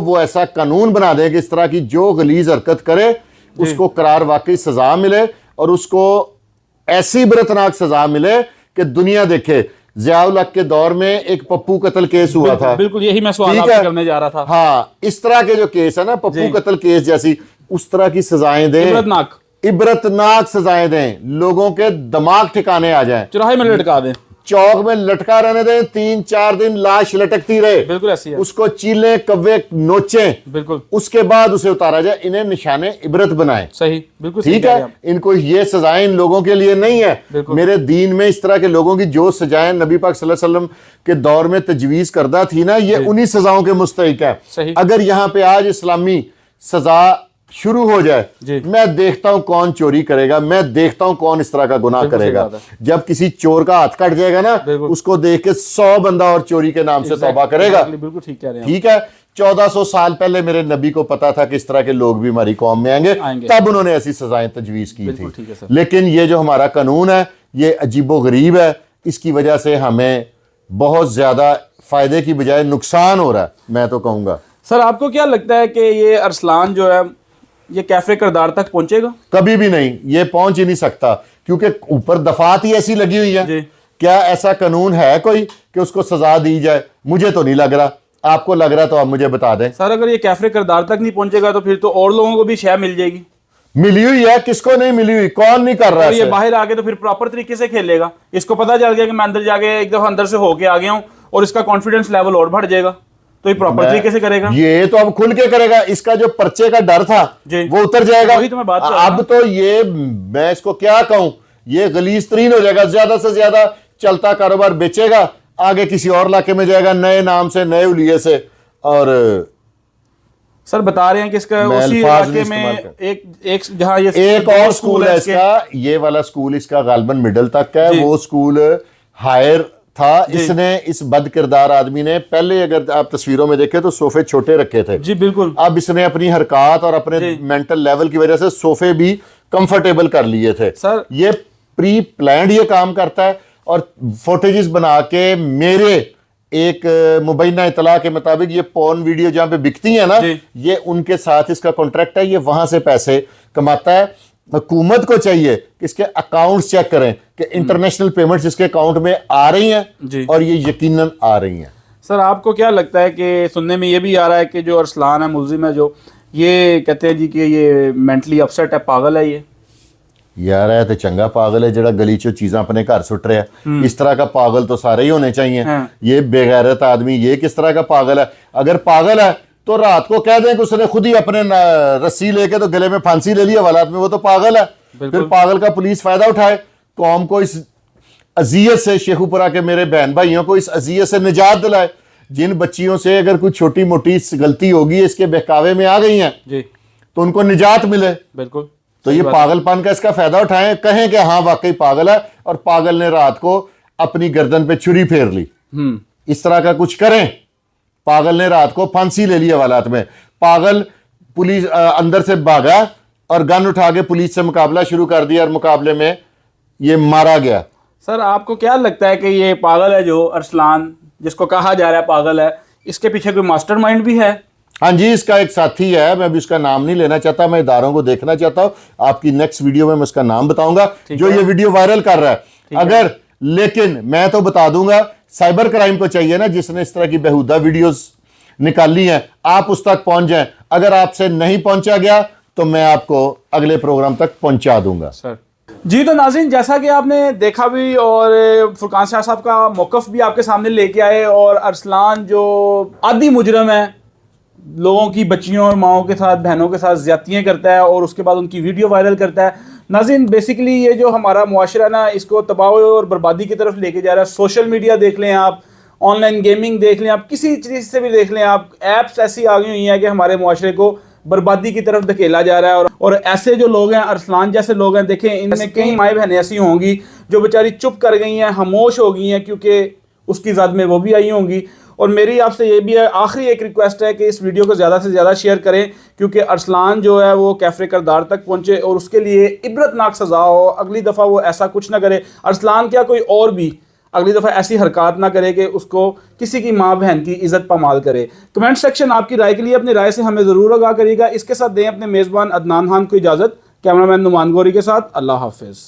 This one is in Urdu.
وہ ایسا قانون بنا دیں کہ اس طرح کی جو غلیظ حرکت کرے اس کو قرار واقعی سزا ملے، اور اس کو ایسی عبرتناک سزا ملے کہ دنیا دیکھے۔ ضیاء الحق کے دور میں ایک پپو قتل کیس ہوا تھا، بالکل یہی میں سوال آپ سے کرنے جا رہا تھا۔ ہاں، اس طرح کے جو کیس ہے نا، پپو قتل کیس جیسی، اس طرح کی سزائیں دیں، عبرتناک سزائیں دیں، لوگوں کے دماغ ٹھکانے آ جائیں، چوراہے میں لٹکا دیں، چوک میں لٹکا رہنے دیں، 3-4 دن لاش لٹکتی رہے، بالکل ایسی ہے، اس کو چیلیں کوے نوچیں، بالکل اس کے بعد اسے اتارا جائے، انہیں نشان عبرت بنائیں۔ صحیح، بالکل ٹھیک ہے، ان کو یہ سزائیں ان لوگوں کے لیے نہیں ہے۔ میرے دین میں اس طرح کے لوگوں کی جو سزائیں نبی پاک صلی اللہ علیہ وسلم کے دور میں تجویز کردہ تھی نا، یہ انہی سزاؤں کے مستحق ہے۔ اگر یہاں پہ آج اسلامی سزا شروع ہو جائے، میں دیکھتا ہوں کون چوری کرے گا، میں دیکھتا ہوں کون اس طرح کا گناہ کرے گا۔ جب کسی چور کا ہاتھ کٹ جائے گا نا، اس کو دیکھ کے 100 بندہ اور چوری کے نام سے توبہ کرے گا۔ بالکل ٹھیک کہہ رہے ہیں، ٹھیک ہے، 1400 سال پہلے میرے نبی کو پتا تھا کہ اس طرح کے لوگ بھی ہماری قوم میں آئیں گے، تب انہوں نے ایسی سزائیں تجویز کی تھی۔ لیکن یہ جو ہمارا قانون ہے یہ عجیب و غریب ہے، اس کی وجہ سے ہمیں بہت زیادہ فائدے کی بجائے نقصان ہو رہا ہے، میں تو کہوں گا۔ سر آپ کو کیا لگتا ہے کہ یہ ارسلان جو ہے یہ کیفر کردار تک پہنچے گا؟ کبھی بھی نہیں، یہ پہنچ ہی نہیں سکتا، کیونکہ اوپر دفعات ہی ایسی لگی ہوئی ہے۔ کیا ایسا قانون ہے کوئی کہ اس کو سزا دی جائے؟ مجھے تو نہیں لگ رہا، آپ کو لگ رہا تو آپ مجھے بتا دیں۔ سر اگر یہ کیفر کردار تک نہیں پہنچے گا تو پھر تو اور لوگوں کو بھی شے مل جائے گی۔ ملی ہوئی ہے، کس کو نہیں ملی ہوئی؟ کون نہیں کر رہا ہے؟ یہ باہر آگے تو پھر پراپر طریقے سے کھیلے گا، اس کو پتا چل گیا کہ میں اندر جا کے ایک دفعہ اندر سے ہو کے آ گیا ہوں، اور اس کا کانفیڈنس لیول اور بڑھ جائے گا، تو یہ پراپر طریقے سے کرے گا۔ یہ تو اب کھل کے کرے گا، اس کا جو پرچے کا ڈر تھا وہ اتر جائے گا۔ وہی تو میں بات کر رہا ہوں۔ اب تو یہ میں اس کو کیا کہوں، یہ غلیظ ترین ہو جائے گا، زیادہ سے زیادہ چلتا کاروبار بیچے گا، آگے کسی اور علاقے میں جائے گا نئے نام سے، نئے حلیے سے۔ اور سر بتا رہے ہیں کہ اس کا اسی علاقے میں ایک جہاں یہ ایک اور سکول ہے اس کا، یہ والا سکول اس کا غالباً مڈل تک کا ہے، وہ سکول ہائر تھا۔ اس نے، اس بد کردار آدمی نے، پہلے اگر آپ تصویروں میں دیکھیں تو صوفے چھوٹے رکھے تھے، جی بالکل، اب اس نے اپنی حرکات اور اپنے مینٹل لیول کی وجہ سے صوفے بھی کمفرٹیبل کر لیے تھے۔ سر یہ پری پلانڈ یہ کام کرتا ہے، اور فوٹیجز بنا کے میرے ایک مبینہ اطلاع کے مطابق یہ پورن ویڈیو جہاں پہ بکتی ہیں نا، یہ ان کے ساتھ اس کا کانٹریکٹ ہے، یہ وہاں سے پیسے کماتا ہے۔ حکومت کو چاہیے کہ اس کے اکاؤنٹس چیک کریں کہ انٹرنیشنل پیمنٹس اس کے اکاؤنٹ میں آ رہی ہیں، اور یہ یقیناً آ رہی ہیں۔ سر آپ کو کیا لگتا ہے کہ سننے میں یہ بھی آ رہا ہے کہ جو ارسلان ہے، ملزم ہے جو، یہ کہتے ہیں جی کہ یہ مینٹلی اپسیٹ ہے، پاگل ہے یہ؟ یار ہے تو چنگا پاگل ہے جڑا گلی چو چیزاں اپنے گھر سٹ رہا ہے، اس طرح کا پاگل تو سارے ہی ہونے چاہیے۔ یہ بے غیرت آدمی یہ کس طرح کا پاگل ہے؟ اگر پاگل ہے تو رات کو کہہ دیں کہ اس نے خود ہی اپنے رسی لے کے تو گلے میں پھانسی لے لی حوالات میں، وہ تو پاگل ہے۔ پھر پاگل کا پولیس فائدہ اٹھائے، قوم کو اس اذیت سے، شیخو پورہ کے میرے بہن بھائیوں کو اس اذیت سے نجات دلائے۔ جن بچیوں سے اگر کوئی چھوٹی موٹی غلطی ہوگی اس کے بہکاوے میں آ گئی ہیں تو ان کو نجات ملے۔ بالکل، تو یہ پاگل پن کا اس کا فائدہ اٹھائیں، کہیں کہ ہاں واقعی پاگل ہے، اور پاگل نے رات کو اپنی گردن پہ چھری پھیر لی، اس طرح کا کچھ کریں۔ پاگل نے رات کو پھانسی لے لی حوالات میں، پاگل پولیس اندر سے بھاگا اور گن اٹھا کے پولیس سے مقابلہ شروع کر دیا، اور مقابلے میں یہ مارا گیا۔ سر آپ کو کیا لگتا ہے کہ یہ پاگل ہے جو ارسلان، جس کو کہا جا رہا ہے پاگل ہے، اس کے پیچھے کوئی ماسٹر مائنڈ بھی ہے؟ ہاں جی، اس کا ایک ساتھی ہے، میں ابھی اس کا نام نہیں لینا چاہتا، میں اداروں کو دیکھنا چاہتا ہوں، آپ کی نیکسٹ ویڈیو میں اس کا نام بتاؤں گا جو یہ ویڈیو وائرل کر رہا ہے۔ اگر لیکن میں تو بتا دوں گا، سائبر کرائم کو چاہیے نا، جس نے اس طرح کی بیہودہ ویڈیوز نکالی ہیں، آپ اس تک پہنچ جائیں۔ اگر آپ سے نہیں پہنچا گیا تو میں آپ کو اگلے پروگرام تک پہنچا دوں گا۔ سر جی، تو ناظرین جیسا کہ آپ نے دیکھا بھی، اور فرقان شاہ صاحب کا موقف بھی آپ کے سامنے لے کے آئے، اور ارسلان جو عادی مجرم ہے، لوگوں کی بچیوں اور ماؤں کے ساتھ، بہنوں کے ساتھ زیادتیاں کرتا ہے، اور اس کے بعد ان کی ویڈیو وائرل کرتا ہے۔ ناظرین بیسیکلی یہ جو ہمارا معاشرہ نا، اس کو تباہ اور بربادی کی طرف لے کے جا رہا ہے۔ سوشل میڈیا دیکھ لیں آپ، آن لائن گیمنگ دیکھ لیں آپ، کسی چیز سے بھی دیکھ لیں آپ، ایپس ایسی آ گئی ہوئی ہیں کہ ہمارے معاشرے کو بربادی کی طرف دھکیلا جا رہا ہے۔ اور ایسے جو لوگ ہیں، ارسلان جیسے لوگ ہیں، دیکھیں ان میں کئی مائیں بہنیں ایسی ہوں گی جو بیچاری چپ کر گئی ہیں، خاموش ہو گئی ہیں، کیونکہ اس کی زد میں وہ بھی آئی ہوں گی۔ اور میری آپ سے یہ بھی ہے، آخری ایک ریکویسٹ ہے کہ اس ویڈیو کو زیادہ سے زیادہ شیئر کریں، کیونکہ ارسلان جو ہے وہ کیفر کردار تک پہنچے اور اس کے لیے عبرتناک سزا ہو، اگلی دفعہ وہ ایسا کچھ نہ کرے۔ ارسلان کیا، کوئی اور بھی اگلی دفعہ ایسی حرکات نہ کرے کہ اس کو کسی کی ماں بہن کی عزت پامال کرے. کمنٹ سیکشن آپ کی رائے کے لیے اپنی رائے سے ہمیں ضرور آگاہ کریے گا. اس کے ساتھ دیں اپنے میزبان عدنان خان کو اجازت. کیمرہ مین نعمان گوری کے ساتھ اللہ حافظ.